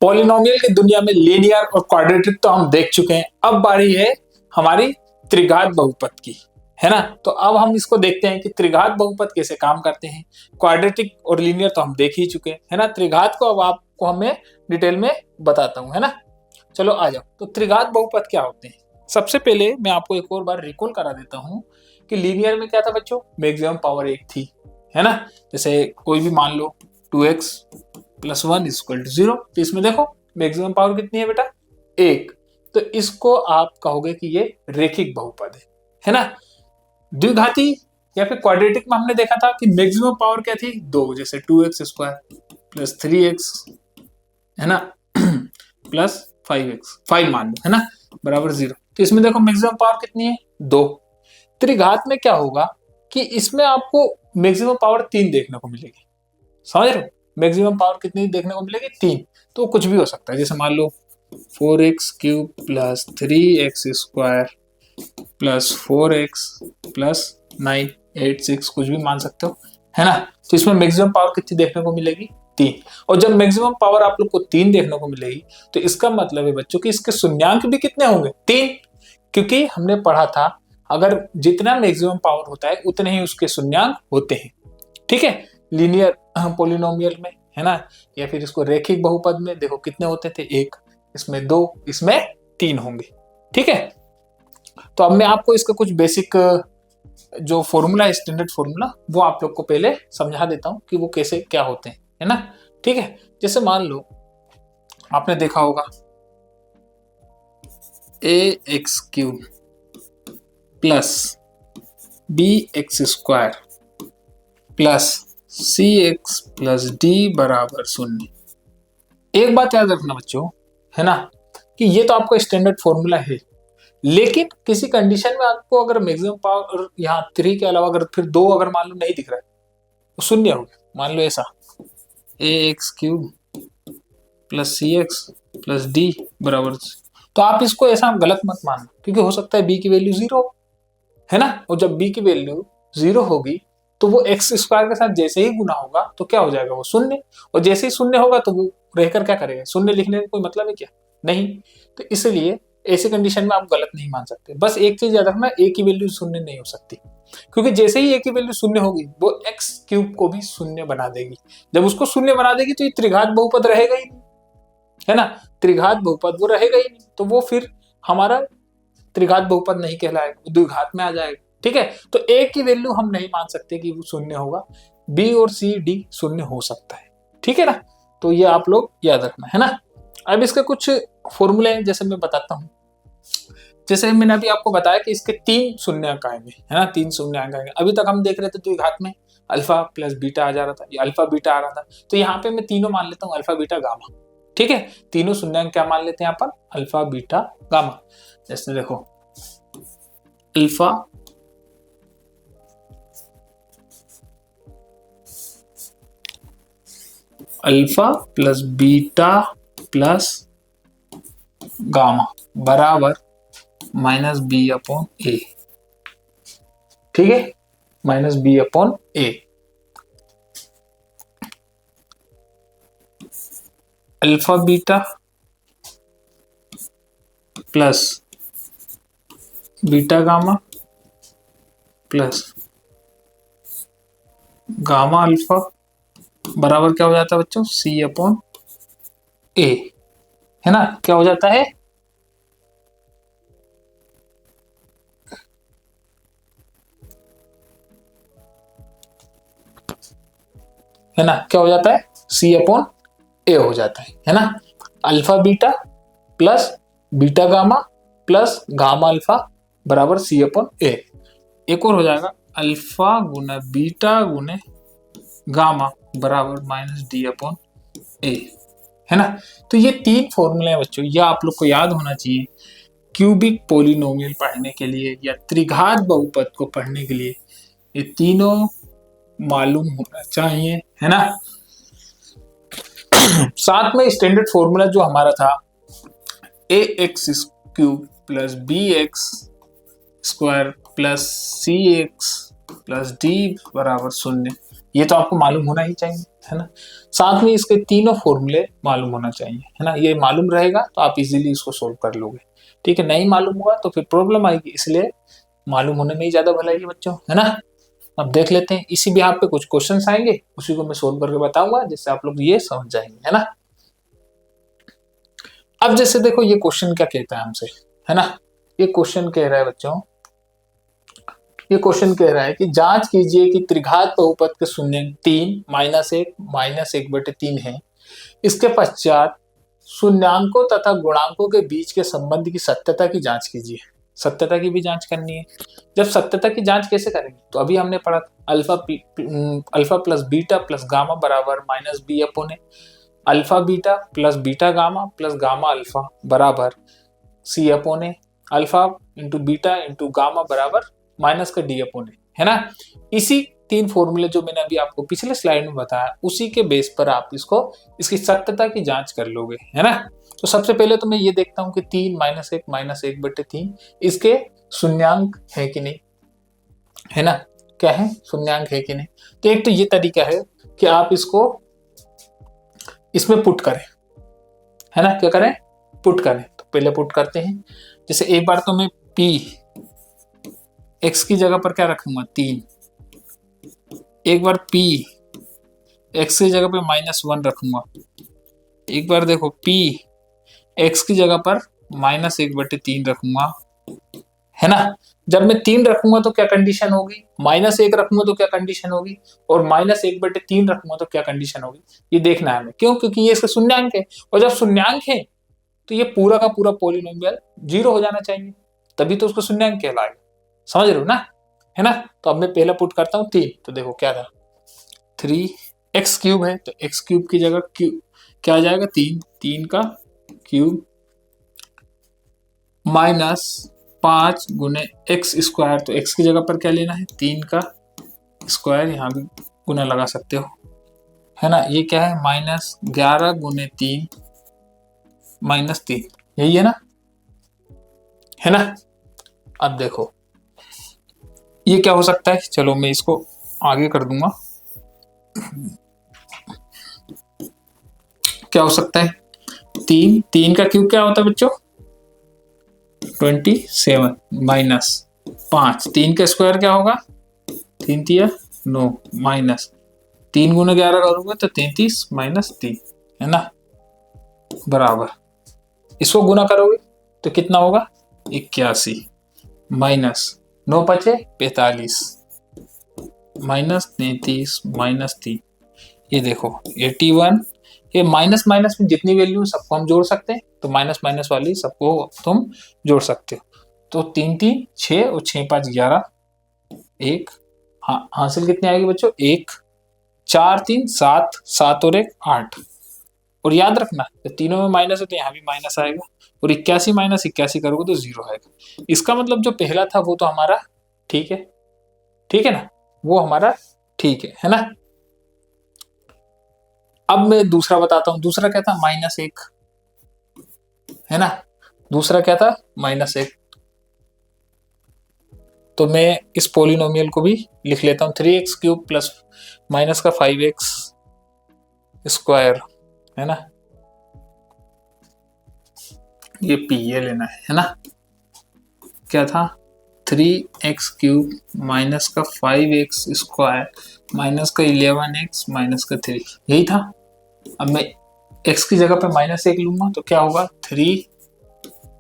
Polynomial की दुनिया में लीनियर और क्वाड्रेटिक तो हम देख चुके हैं, अब बारी है हमारी त्रिघात बहुपद की, है ना। तो अब हम इसको देखते हैं कि त्रिघात बहुपद कैसे काम करते हैं। क्वाड्रेटिक और लीनियर तो हम देख ही चुके हैं, है ना। त्रिघात को अब आपको हमें डिटेल में बताता हूं, है ना। चलो आ जाओ। तो त्रिघात बहुपद क्या होते हैं, सबसे पहले मैं आपको एक और बार रिकॉल करा देता हूं कि लीनियर में क्या था बच्चों, मैक्सिमम पावर 1 थी, है ना। जैसे कोई भी मान लो 2x + 1 = 0, तो इसमें देखो मैक्सिमम पावर कितनी है बेटा, 1। तो इसको आप कहोगे कि ये रेखिक बहुपद है ना। द्विघाती या फिर क्वाड्रेटिक में हमने देखा था कि मैक्सिमम पावर क्या थी, 2, जैसे 2x² + 3x, है ना, प्लस 5x, 5 मान लो, है ना, बराबर 0। तो इसमें देखो मैक्सिमम पावर कितनी है, 2। त्रिघात में क्या होगा कि इसमें आपको मैक्सिमम पावर 3 देखने को मिलेगी, समझ रहे हो। मैक्सिमम पावर कितनी देखने को मिलेगी, 3। तो कुछ भी हो सकता है, जैसे मान लो 4x³ + 3x² + 4x + 9 8 6 कुछ भी मान सकते हो, है ना। तो इसमें मैक्सिमम पावर कितनी देखने को मिलेगी, 3। और जब मैक्सिमम पावर आप लोग को 3 देखने को मिलेगी तो इसका मतलब है बच्चों कि इसके शून्यांक भी कितने होंगे, 3। क्योंकि हमने पढ़ा था अगर जितना मैक्सिमम पावर होता है उतने ही उसके शून्यांक होते हैं, ठीक है। लीनियर पॉलिनोमियल में, है ना, या फिर इसको रेखिक बहुपद में देखो कितने होते थे, 1, इसमें 2, इसमें 3 होंगे, ठीक है। तो अब मैं आपको इसका कुछ बेसिक जो फॉर्मूला है, स्टैंडर्ड फॉर्मूला, वो आप लोग को पहले समझा देता हूं कि वो कैसे क्या होते हैं, है ना, ठीक है। जैसे मान लो आपने देखा होगा ax³ + bx² + cx + d = 0। एक बात याद रखना बच्चों, है ना, कि ये तो आपका स्टैंडर्ड फॉर्मूला है, लेकिन किसी कंडीशन में आपको अगर मैक्सिमम पावर यहाँ 3 के अलावा अगर फिर 2 अगर मान लो नहीं दिख रहा है तो 0 हो गया, मान लो ऐसा ax³ + cx + d = 0। तो आप इसको ऐसा गलत मत मानना, क्योंकि हो सकता है b की वैल्यू 0, है ना। और जब b की वैल्यू 0 होगी तो वो x² के साथ जैसे ही गुना होगा तो क्या हो जाएगा, वो 0। और जैसे ही 0 होगा तो वो रहकर क्या करेगा, 0 लिखने का कोई मतलब है क्या, नहीं। तो इसलिए ऐसी कंडीशन में आप गलत नहीं मान सकते। बस एक चीज याद रखना, a की वैल्यू 0 नहीं हो सकती, क्योंकि जैसे ही a की वैल्यू 0 होगी वो x³ को भी 0 बना देगी। जब उसको 0 बना देगी तो ये त्रिघात बहुपद रहेगा ही नहीं, है ना। त्रिघात बहुपद वो रहेगा ही नहीं, तो वो फिर हमारा त्रिघात बहुपद नहीं कहलाएगा, वो द्विघात में आ जाएगा, ठीक है। तो a की वैल्यू हम नहीं मान सकते कि वो 0 होगा, b और c d 0 हो सकता है, ठीक है ना। तो ये आप लोग याद रखना, है ना। अब इसके कुछ फॉर्मूले हैं, जैसे मैं बताता हूँ। जैसे मैंने अभी आपको बताया कि इसके 3 शून्यंक आएंगे, है ना, 3 शून्यंक आएंगे। अभी तक हम देख रहे थे द्विघात में अल्फा प्लस बीटा आ जा रहा था, ये अल्फा बीटा आ रहा था। तो यहाँ पे मैं तीनों मान लेता हूँ, अल्फा बीटा गामा, ठीक है। तीनों शून्यंक क्या मान लेते हैं यहाँ पर, अल्फा बीटा गामा। जैसे देखो alpha alpha plus beta plus gamma बराबर -b/a, ठीक है, -b/a। Alpha beta plus beta gamma plus gamma alpha बराबर क्या हो जाता है बच्चों, c/a, है ना। क्या हो जाता है, है ना, क्या हो जाता है, c/a हो जाता है ना। Alpha beta plus beta gamma plus gamma alpha बराबर c/a। एक और हो जाएगा अल्फा गुना बीटा गुने गामा बराबर -d/a, है ना। तो ये 3 फॉर्मूले हैं बच्चों, ये आप लोग को याद होना चाहिए क्यूबिक पॉलिनोमियल पढ़ने के लिए या त्रिघात बहुपद को पढ़ने के लिए। ये तीनों मालूम होना चाहिए, है ना। साथ में स्टैंडर्ड फॉर्मूला जो हमारा था ax³ + bx² + cx + d = 0, ये तो आपको मालूम होना ही चाहिए, है ना। साथ में इसके तीनों फॉर्मूले मालूम होना चाहिए, है ना। ये मालूम रहेगा तो आप इजीली इसको सोल्व कर लोगे, ठीक है। नहीं मालूम होगा तो फिर प्रॉब्लम आएगी, इसलिए मालूम होने में ही ज्यादा भलाई है बच्चों, है ना। अब देख लेते हैं, इसी भी पे कुछ क्वेश्चंस आएंगे, उसी को मैं सोल्व करके बताऊंगा, जिससे आप लोग ये समझ जाएंगे, है ना। अब जैसे देखो ये क्वेश्चन क्या कहता है हमसे, है ना। ये क्वेश्चन कह रहा है बच्चों, ये क्वेश्चन कह रहा है कि जांच कीजिए कि त्रिघात बहुपद के शून्य 3 -1 -1/3 है। इसके पश्चात शून्यांकों तथा गुणांकों के बीच के संबंध की सत्यता की जांच कीजिए। सत्यता की भी जांच करनी है। जब सत्यता की जांच कैसे करेंगे, तो अभी हमने पढ़ा alpha plus beta plus gamma बराबर -b/a। Alpha beta plus beta gamma plus gamma alpha बराबर c/a। Alpha into beta into gamma बराबर -d/a, है ना। इसी 3 फॉर्मूले जो मैंने अभी आपको पिछले स्लाइड में बताया, उसी के बेस पर आप इसकी सत्यता की जांच कर लोगे, है ना। तो सबसे पहले तो मैं ये देखता हूं कि 3 -1 -1/3 इसके शून्यांक है कि नहीं, है ना। क्या है, शून्यांक है कि नहीं। तो एक तो ये तरीका है कि आप इसको इसमें पुट करें, है ना। क्या करें, पुट करें। तो पहले पुट करते हैं। जैसे एक बार तो मैं p x की जगह पर क्या रखूंगा 3, एक बार p x की जगह पे -1 रखूंगा, एक बार देखो p x की जगह पर -1/3 रखूंगा, है ना। जब मैं 3 रखूंगा तो क्या कंडीशन होगी, -1 रखूंगा तो क्या कंडीशन होगी, और -1/3 रखूंगा तो क्या कंडीशन होगी, ये देखना है हमें। क्यों, क्योंकि ये इसका शून्यांक है, और जब शून्यांक है तो ये पूरा का पूरा पॉलिनोमियल 0 हो जाना चाहिए, तभी तो उसको शून्यांक कहलाएगा। समझ रहे हो ना, है ना। तो अब मैं पहला पुट करता हूँ 3, तो देखो क्या था 3x³ है, तो x³ की जगह क्या आ जाएगा 3 का क्यूब -5 गुने x², तो x की जगह पर क्या लेना है 3 का स्क्वायर, यहाँ भी गुना लगा सकते हो, है ना। ये क्या है -11 गुने 3 -3, यही है ना, है ना। अब देखो ये क्या हो सकता है, चलो मैं इसको आगे कर दूंगा। क्या हो सकता है, 3 का क्यूब क्या होता है बच्चों 27 -5, 3 का स्क्वायर क्या होगा 3 तिया 9 माइनस 3 गुना 11 करोगे तो 33 -3, है ना, बराबर। इसको गुना करोगे तो कितना होगा 81 माइनस 9 × 5 = 45 -33 -3, ये देखो 81। ये माइनस माइनस में जितनी वैल्यू सबको हम जोड़ सकते हैं, तो माइनस माइनस वाली सबको तुम जोड़ सकते हो। तो 3 3 6 और 6 5 11, 1 हासिल कितनी आएगी बच्चों 1, 4 3 7, 7 और 1 8। और याद रखना तो तीनों में माइनस है तो यहाँ भी माइनस आएगा, और 81 - 81 करोगे तो 0 आएगा। इसका मतलब जो पहला था वो तो हमारा ठीक है, ठीक है ना, वो हमारा ठीक है ना। अब मैं दूसरा बताता हूं, दूसरा क्या था -1, है ना। दूसरा क्या था -1, तो मैं इस पोलिनोमियल को भी लिख लेता हूं 3x³ प्लस माइनस का 5x², है ना। ये p ये लेना है ना। क्या था 3x³ माइनस का 5x² माइनस का 11x माइनस का 3, यही था। अब मैं x की जगह पे -1 लूंगा तो क्या होगा 3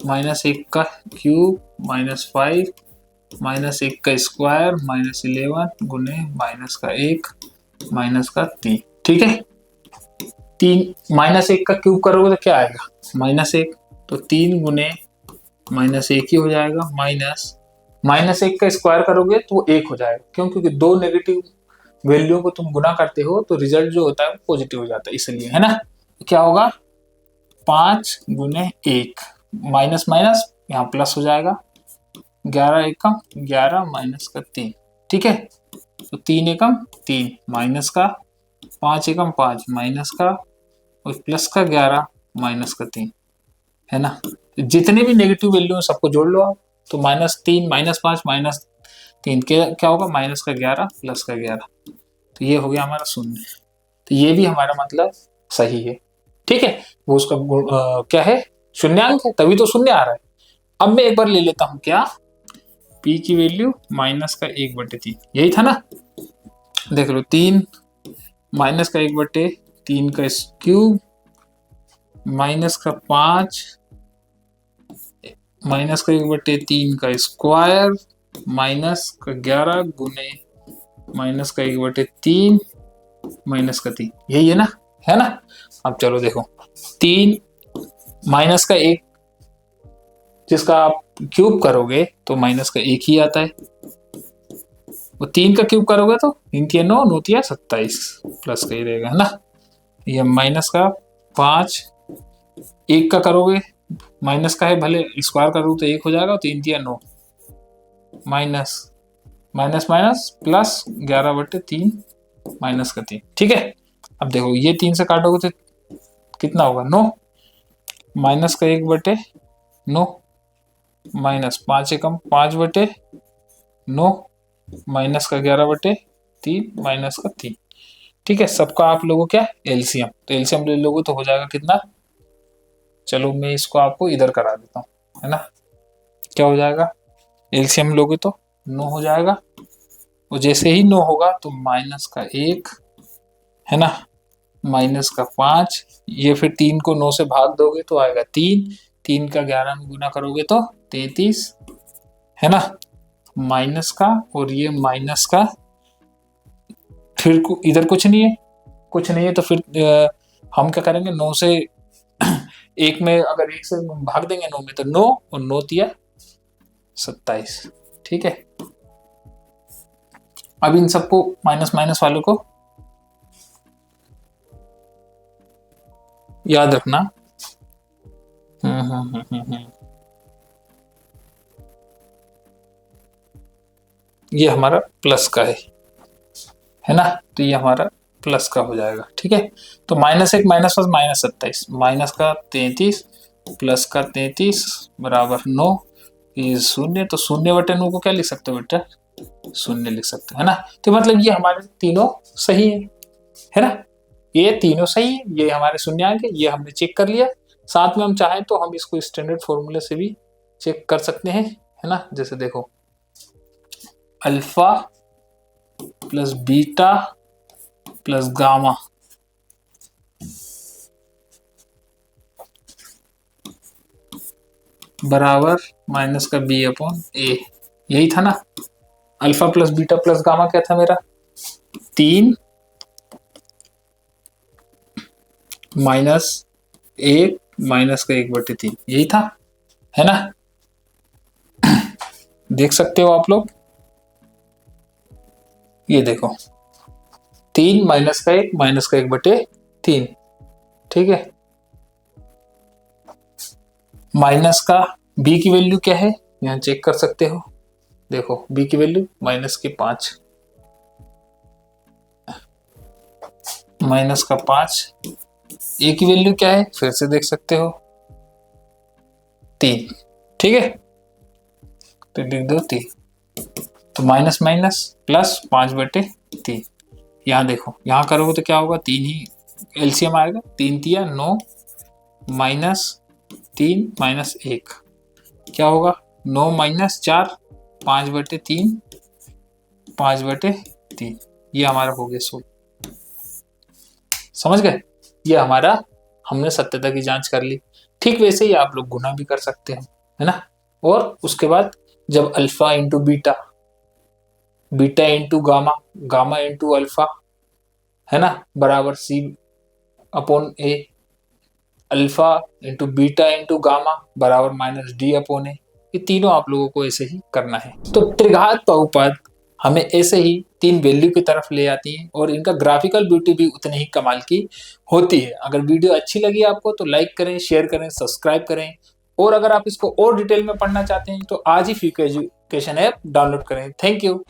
-1 का क्यूब -5 -1 का स्क्वायर -11 गुने -1 -3, ठीक है। 3 -1 का क्यूब करोगे तो क्या आएगा -1, तो 3 गुने -1 ही हो जाएगा, -1 का स्क्वायर करोगे तो वो 1 हो जाएगा। क्यों, क्योंकि दो नेगेटिव वैल्यू को तुम गुना करते हो तो रिजल्ट जो होता है पॉजिटिव हो जाता है, इसलिए, है ना। क्या होगा 5 गुने 1 माइनस माइनस यहाँ प्लस हो जाएगा, 11 एकम 11 माइनस का 3, ठीक है। तो 3 एकम 3 माइनस का 5 एकम 5 माइनस का और प्लस का 11 माइनस का 3, है ना। जितने भी नेगेटिव वैल्यू है सबको जोड़ लो आप, तो -3 -5 -3 क्या होगा -11 प्लस का 11, तो ये हो गया हमारा शून्य। तो ये भी हमारा मतलब सही है, ठीक है। वो उसका क्या है, शून्यांक है, तभी तो शून्य आ रहा है। अब मैं एक बार ले लेता हूं क्या, p की वैल्यू माइनस का 1/3, यही था ना। देख लो 3 माइनस का 1/3 का क्यूब माइनस का 5 माइनस का 1/3 का स्क्वायर माइनस का 11 गुने माइनस का 1/3 माइनस का 3, यही है ना। अब चलो देखो 3 माइनस का 1 जिसका आप क्यूब करोगे तो माइनस का 1 ही आता है, वो 3 का क्यूब करोगे तो 3 3 9 9 3 27 प्लस का ही रहेगा, है ना। ये माइनस का 5 1 का करोगे, माइनस का है भले स्क्वायर करो तो 1 हो जाएगा, 3 3 9 minus minus minus plus 11/3 minus का 3, ठीक है। अब देखो ये 3 से काटोगे तो कितना होगा 9, माइनस का 1/9 माइनस 5 एकम 5/9 माइनस का 11/3 माइनस का 3, ठीक है। सबका आप लोगों क्या एलसीएम, तो एलसीएम ले लोगे तो हो जाएगा कितना, चलो मैं इसको आपको इधर करा देता हूँ, है ना। क्या हो जाएगा, एलसीएम लोगे तो 9 हो जाएगा, और जैसे ही 9 होगा तो माइनस का 1, है ना, माइनस का 5, ये फिर 3 को 9 से भाग दोगे तो आएगा 3, 3 का 11 में गुना करोगे तो 33, है ना, माइनस का, और ये माइनस का, फिर इधर कुछ नहीं है, कुछ नहीं है तो फिर हम क्या करेंगे 9 से 1 में अगर 1 से भाग देंगे 9 में तो 9 और 9 तिया 27, ठीक है। अब इन सबको माइनस माइनस वालों को याद रखना। ये हमारा प्लस का है ना, तो ये हमारा प्लस का हो जाएगा, ठीक है। तो -1 माइनस 27 माइनस का 33 प्लस का 33 बराबर 9, ये शून्य, तो 0/9 को क्या लिख सकते हो बेटा, 0 लिख सकते हो, है ना। तो मतलब ये हमारे तीनों सही है ना, ये तीनों सही है, ये हमारे शून्यांक है, ये हमने चेक कर लिया। साथ में हम चाहें तो हम इसको स्टैंडर्ड फॉर्मूले से भी चेक कर सकते हैं, है ना। जैसे देखो alpha plus beta plus gamma बराबर माइनस का b/a, यही था ना। Alpha plus beta plus gamma क्या था मेरा, 3 माइनस 1 माइनस का 1/3, यही था, है ना। देख सकते हो आप लोग, ये देखो 3 माइनस का 1 माइनस का 1/3, ठीक है। माइनस का b की वैल्यू क्या है यहाँ चेक कर सकते हो, देखो b की वैल्यू माइनस के 5, माइनस का 5, a की वैल्यू क्या है फिर से देख सकते हो 3, ठीक है। तो लिख दो 3, तो माइनस माइनस प्लस 5/3, यहाँ देखो यहाँ करोगे तो क्या होगा 3 ही एलसीएम आएगा, 3 तिया 9 माइनस 3 माइनस 1 क्या होगा 9 माइनस 4 5/3 5/3, ये हमारा हो गया 16, समझ गए। ये हमारा हमने सत्यता की जांच कर ली। ठीक वैसे ही आप लोग गुना भी कर सकते हैं, है ना। और उसके बाद जब alpha into beta, beta into gamma, gamma into alpha, है ना, बराबर C/A, alpha into beta into gamma बराबर -D/A, ये तीनों आप लोगों को ऐसे ही करना है। तो त्रिघात बहुपद हमें ऐसे ही 3 वैल्यू की तरफ ले आती है, और इनका ग्राफिकल ब्यूटी भी उतनी ही कमाल की होती है। अगर वीडियो अच्छी लगी आपको तो लाइक करें, शेयर करें, सब्सक्राइब करें, और अगर आप इसको और डिटेल में पढ़ना चाहते हैं तो आज ही फ्यूक एजुकेशन ऐप डाउनलोड करें। Thank you.